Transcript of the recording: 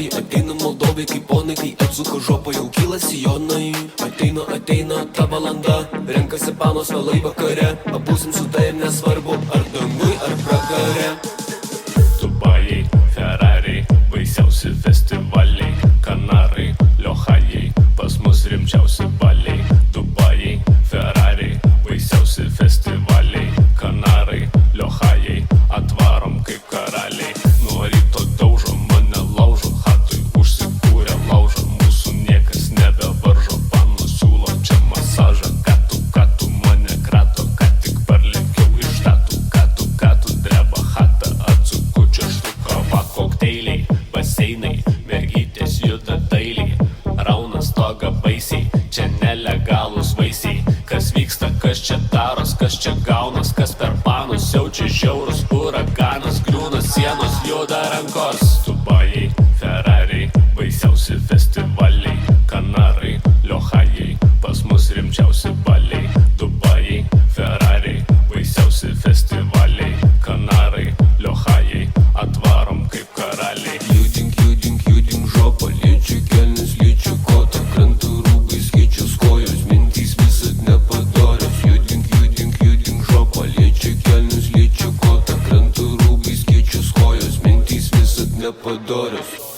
Moldovai, ateina Moldovai kaip ponai, kai atsuko žopą jau kyla sijonai. Ateina ta valanda, renkasi panos vėlai vakare, pabūsim su tavim nesvarbu, ar dangui, ar pragare. Dubajai, Ferrariai, baisiausi festivaliai, Kanarai, Liojajai, pas mus rimčiausi baliai. Dubajai, Ferrariai, baisiausi festivaliai, Kanarai, Liojajai, atvarom kaip karaliai. Nuo ryto daužo, mane laužo, hatui užsikūrė laužą, mūsų niekas nebevaržo, panų siūlo čia masažą. Ką tu mane krato, ką tik parlėkiau iš štatų, ką tu dreba hata, atsuku čia štukava kokteiliai, baseinai, mergytės juda dailiai, rauna stogą baisiai, čia nelegalūs vaisiai. Kas vyksta, kas čia daros, kas čia gaunas, kas per panus siaučia žiaurus uraganas, griūna sienos, juda rankos. Dubajai, Ferrariai, baisiausi festivaliai, Kanarai, Liojajai, pas mus rimčiausi baliai. Dubajai, Ferrariai, baisiausi festivaliai, Kanarai, Liojajai, atvarom kaip karaliai. Judink žopą, liečia kelnes, liečia kotą, krenta rūbai, skaičius kojos, mintys visad nepadorios. Judink žopą, liečia kelnes, liečia kotą, krenta rūbai, skaičius kojos, mintys visad nepadorios.